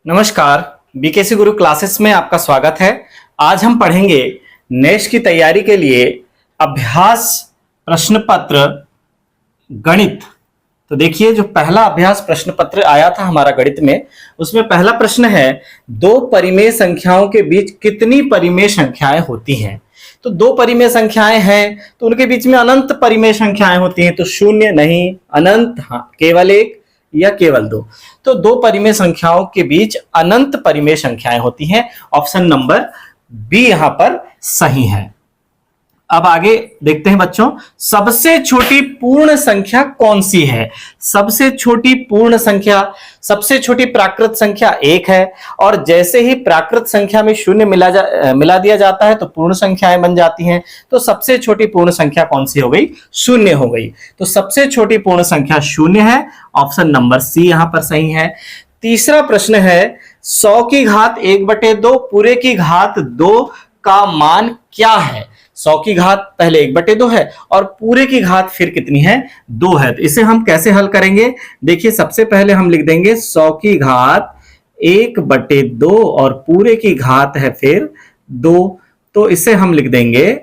नमस्कार। बीकेसी गुरु क्लासेस में आपका स्वागत है। आज हम पढ़ेंगे नेक्स्ट की तैयारी के लिए अभ्यास प्रश्न पत्र गणित। तो देखिए, जो पहला अभ्यास प्रश्न पत्र आया था हमारा गणित में, उसमें पहला प्रश्न है, दो परिमेय संख्याओं के बीच कितनी परिमेय संख्याएं होती हैं। तो दो परिमेय संख्याएं हैं तो उनके बीच में अनंत परिमेय संख्याएं होती हैं। तो शून्य नहीं, अनंत, हाँ, केवल एक या केवल दो। तो दो परिमेय संख्याओं के बीच अनंत परिमेय संख्याएं होती हैं। ऑप्शन नंबर बी यहां पर सही है। अब आगे देखते हैं बच्चों, सबसे छोटी पूर्ण संख्या कौन सी है। सबसे छोटी पूर्ण संख्या, सबसे छोटी प्राकृत संख्या एक है, और जैसे ही प्राकृत संख्या में शून्य मिला दिया जाता है तो पूर्ण संख्याएं बन जाती हैं। तो सबसे छोटी पूर्ण संख्या कौन सी हो गई? शून्य हो गई। तो सबसे छोटी पूर्ण संख्या शून्य है। ऑप्शन नंबर सी यहां पर सही है। तीसरा प्रश्न है, 100 की घात 1/2 पूरे की घात 2 का मान क्या है। 100 की घात पहले 1/2 है और पूरे की घात फिर कितनी है? 2 है। तो इसे हम कैसे हल करेंगे? देखिए, सबसे पहले हम लिख देंगे 100 की घात 1/2 और पूरे की घात है फिर 2। तो इसे हम लिख देंगे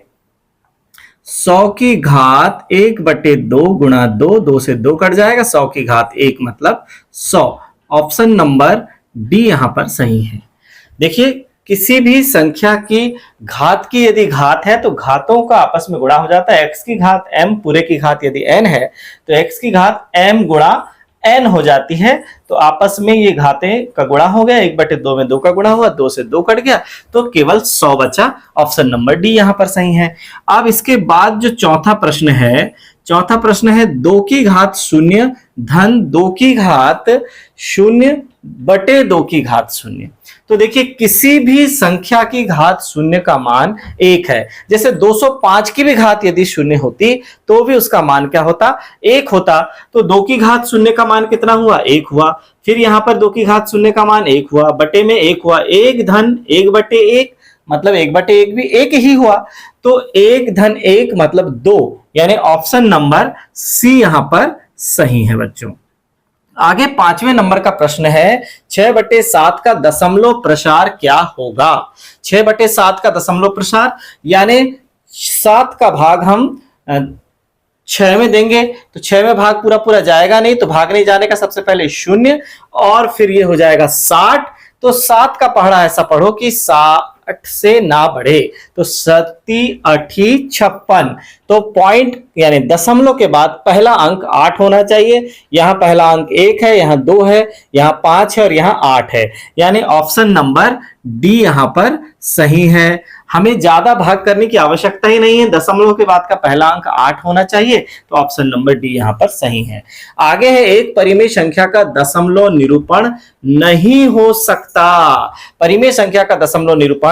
100 की घात 1/2 गुणा 2, 2 से 2 कट जाएगा, 100 की घात 1 मतलब 100। ऑप्शन नंबर डी यहां पर सही है। देखिए, किसी भी संख्या की घात की यदि घात है तो घातों का आपस में गुणा हो जाता है। x की घात m, पूरे की घात यदि n है तो x की घात m गुणा n हो जाती है। तो आपस में ये घातें का गुणा हो गया, 1/2 में 2 का गुणा हुआ, 2 से 2 कट गया, तो केवल 100 बचा। ऑप्शन नंबर डी यहां पर सही है। अब इसके बाद जो चौथा प्रश्न है, 2 की घात 0 धन 2 की घात 0/2 की घात 0। तो देखिए, किसी भी संख्या की घात 0 का मान 1 है। जैसे 205 की भी घात यदि 0 होती तो भी उसका मान क्या होता? 1 होता। तो 2 की घात 0 का मान कितना हुआ? 1 हुआ। फिर यहां पर 2 की घात 0 का मान 1 हुआ, बटे में 1 हुआ, 1 धन 1/1 मतलब 1/1 भी 1 ही हुआ। तो 1 धन 1 मतलब 2, यानी ऑप्शन नंबर सी यहां पर सही है बच्चों। आगे 5वें नंबर का प्रश्न है, 6/7 का दशमलव प्रसार क्या होगा। 6/7 का दशमलव प्रसार यानी 7 का भाग हम 6 में देंगे तो 6 में भाग पूरा पूरा जाएगा नहीं, तो भाग नहीं जाने का सबसे पहले 0 और फिर ये हो जाएगा 60। तो 7 का पहाड़ा ऐसा पढ़ो कि 60 से ना बढ़े। तो 7 8 56। तो पॉइंट यानी दशमलव के बाद पहला अंक 8 होना चाहिए। यहां पहला अंक 1 है, यहां 2 है, यहां 5 है और यहां 8 है, यानी ऑप्शन नंबर डी यहां पर सही है। हमें ज्यादा भाग करने की आवश्यकता ही नहीं है, दशमलव के बाद का पहला अंक 8 होना चाहिए। तो ऑप्शन नंबर डी यहां पर सही है। आगे है, एक परिमेय संख्या का दशमलव निरूपण नहीं हो सकता। परिमेय संख्या का दशमलव निरूपण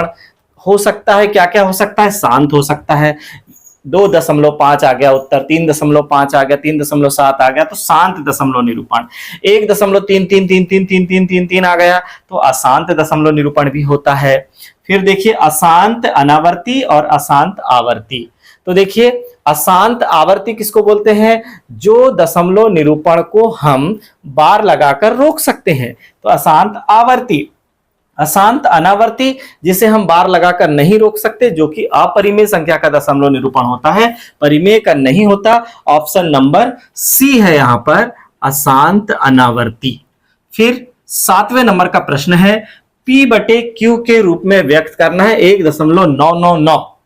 हो सकता है, क्या क्या हो सकता है? शांत हो सकता है। 2.5 आ गया उत्तर, 3.5 आ गया, 3.7 आ गया, तो शांत दशमलव निरूपण। 1.33333333 आ गया तो अशांत दशमलव निरूपण भी होता है। फिर देखिए, अशांत अनावर्ती और अशांत आवर्ती। तो देखिए, अशांत आवर्ती किसको बोलते हैं? जो दशमलव निरूपण को हम बार लगाकर रोक सकते हैं, तो अशांत आवर्ती। अशांत अनावर्ती जिसे हम बार लगाकर नहीं रोक सकते, जो कि अपरिमेय संख्या का दशमलव निरूपण होता है, परिमेय का नहीं होता। ऑप्शन नंबर सी है यहां पर अशांत अनावर्ती। फिर 7वें नंबर का प्रश्न है, P/Q के रूप में व्यक्त करना है 1.999।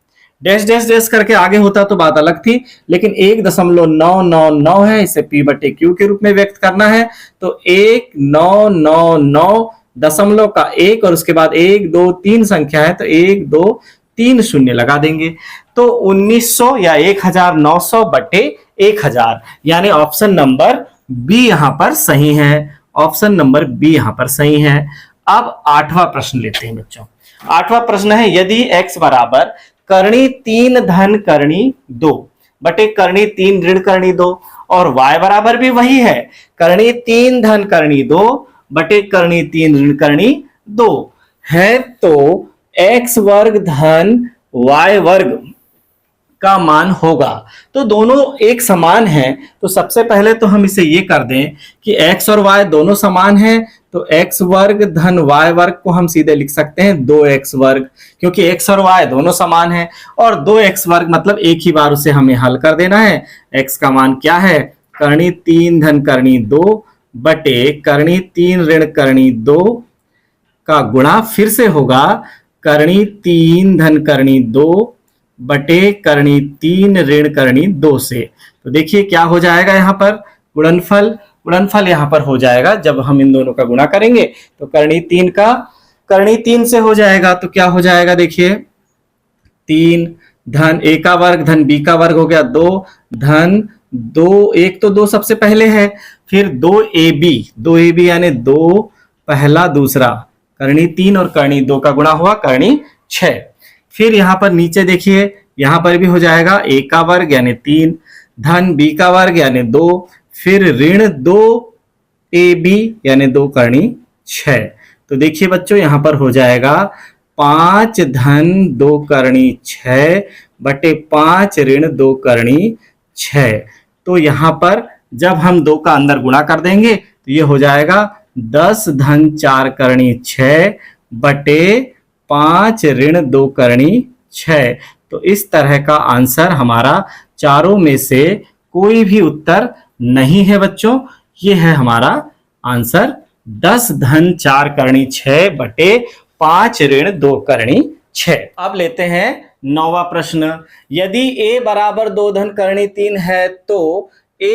डैश डैश डैश करके आगे होता तो बात अलग थी, लेकिन 1.999 है, इसे P/Q के रूप में व्यक्त करना है। तो 1999 दशमलव का 1 और उसके बाद 1 2 3 संख्या है, तो 1 2 3 शून्य लगा देंगे। तो 1900 या 1900/1000, यानी ऑप्शन नंबर बी यहां पर सही है। ऑप्शन नंबर बी यहां पर सही है। अब 8वां प्रश्न लेते हैं बच्चों। 8वां प्रश्न है, यदि x बराबर करणी 3 धन करणी 2 बटे करणी 3 ऋण करणी 2 और y बराबर भी वही है, करणी 3 धन करणी 2 बटे करणी 3 ऋण करणी 2 है, तो x वर्ग धन y वर्ग का मान होगा। तो दोनों एक समान हैं, तो सबसे पहले तो हम इसे ये कर दें कि x और y दोनों समान हैं, तो x वर्ग धन y वर्ग को हम सीधे लिख सकते हैं 2x वर्ग, क्योंकि x और y दोनों समान हैं। और 2x वर्ग मतलब एक ही बार उसे हमें हल कर देना है। x का मान क्या है, करनी 3 धन करनी 2 बटे करनी 3 ऋण करनी 2 का गुणा फिर से होगा करनी 3 धन करनी 2 बटे करनी 3 ऋण करनी 2 से। तो देखिए क्या हो जाएगा, यहाँ पर गुणनफल यहाँ पर हो जाएगा। जब हम इन दोनों का गुणा करेंगे तो करनी 3 का करनी 3 से हो जाएगा, तो क्या हो जाएगा देखिए 3 धन a का वर्ग धन b का वर्ग हो गया 2 धन 2, एक तो 2 सबसे पहले है, फिर 2ab यानी 2 पहला दूसरा करनी 3 और करनी 2 का गुणा हुआ करनी 6। फिर यहाँ पर नीचे देखिए यहाँ पर भी हो जाएगा a का वर्ग यानी 3 धन b का वर्ग यानी 2 फिर ऋण 2ab यानी 2 करनी 6। तो देखिए बच्चों यहाँ पर हो जाएगा 5 धन 2 करनी 6 बटे 5 ऋण 2 करनी 6। तो यहाँ पर जब हम 2 का अंदर गुणा कर देंगे तो ये हो जाएगा 10 धन 4 करनी 6 बटे 5 ऋण 2 करनी 6। तो इस तरह का आंसर हमारा चारों में से कोई भी उत्तर नहीं है बच्चों। ये है हमारा आंसर 10 धन 4 करनी 6 बटे 5 ऋण 2 करनी 6। अब लेते हैं 9वां प्रश्न। यदि a बराबर 2 धन करनी 3 है तो a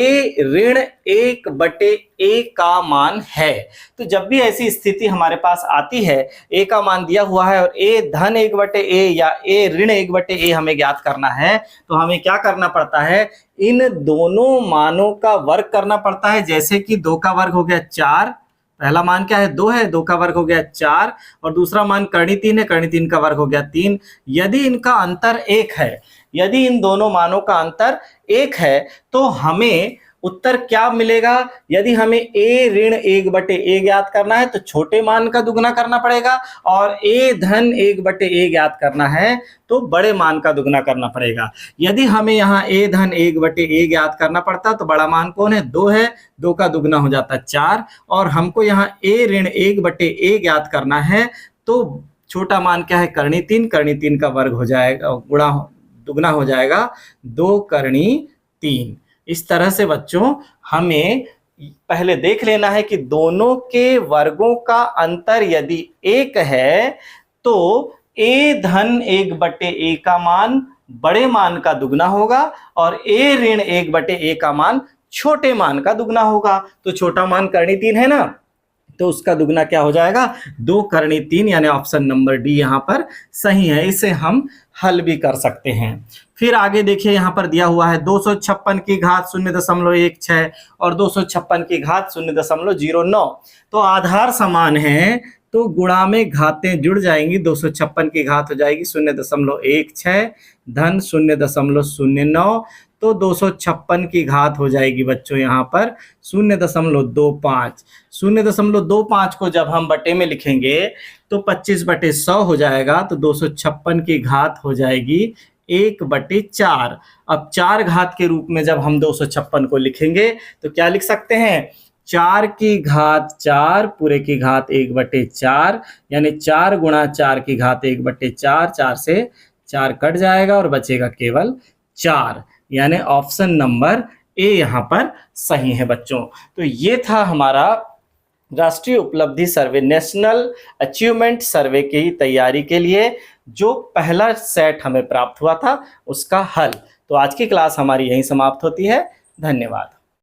ऋण 1 बटे a का मान है। तो जब भी ऐसी स्थिति हमारे पास आती है, a का मान दिया हुआ है और a धन 1 बटे a या a ऋण 1 बटे a हमें ज्ञात करना है, तो हमें क्या करना पड़ता है, इन दोनों मानों का वर्ग करना पड़ता है। जैसे कि 2 का वर्ग हो गया 4, पहला मान क्या है 2 है, 2 का वर्ग हो गया 4 और दूसरा मान करनी 3 है, करनी 3 का वर्ग हो गया 3। यदि इनका अंतर 1 है, यदि इन दोनों मानों का अंतर 1 है तो हमें उत्तर क्या मिलेगा। यदि हमें a ऋण 1 बटे a ज्ञात करना है तो छोटे मान का दुगना करना पड़ेगा, और a धन 1 बटे a ज्ञात करना है तो बड़े मान का दुगना करना पड़ेगा। यदि हमें यहाँ a धन 1 बटे a ज्ञात करना पड़ता तो बड़ा मान कौन है, 2 है, 2 का दुगना हो जाता 4, और हमको यहाँ a ऋण 1 बटे a ज्ञात करना है तो छोटा मान क्या है, करनी 3 का वर्ग हो जाएगा, दुगना हो जाएगा 2 करनी 3। इस तरह से बच्चों हमें पहले देख लेना है कि दोनों के वर्गों का अंतर यदि 1 है तो a धन 1 बटे a का मान बड़े मान का दुगना होगा और a ऋण 1 बटे a का मान छोटे मान का दुगना होगा। तो छोटा मान करनी 3 है ना, तो उसका दुगना क्या हो जाएगा, 2 करनी 3, यानी ऑप्शन नंबर डी यहाँ पर सही है। इसे हम हल भी कर सकते हैं। फिर आगे देखिए यहाँ पर दिया हुआ है 256 की घात 0.16 और 256 की घात 0.09। तो आधार समान है तो गुणा में घातें जुड़ जाएंगी। 256 की घात हो जाएगी 0.16 धन 0.09, तो 256 की घात हो जाएगी बच्चों यहाँ पर 0.25। 0.25 को जब हम बटे में लिखेंगे तो 25 बटे 100 हो जाएगा, तो 256 की घात हो जाएगी 1 बटे 4। अब 4 घात के रूप में जब हम 256 को लिखेंगे तो क्या लिख सकते हैं, 4 की घात 4 पूरे की घात 1 बटे 4, यानी 4 गुणा 4 की घात 1 बटे 4, 4 से 4 कट जाएगा और बचेगा केवल 4, यानी ऑप्शन नंबर ए यहाँ पर सही है बच्चों। तो ये था हमारा राष्ट्रीय उपलब्धि सर्वे, नेशनल अचीवमेंट सर्वे की तैयारी के लिए जो पहला सेट हमें प्राप्त हुआ था उसका हल। तो आज की क्लास हमारी यहीं समाप्त होती है। धन्यवाद।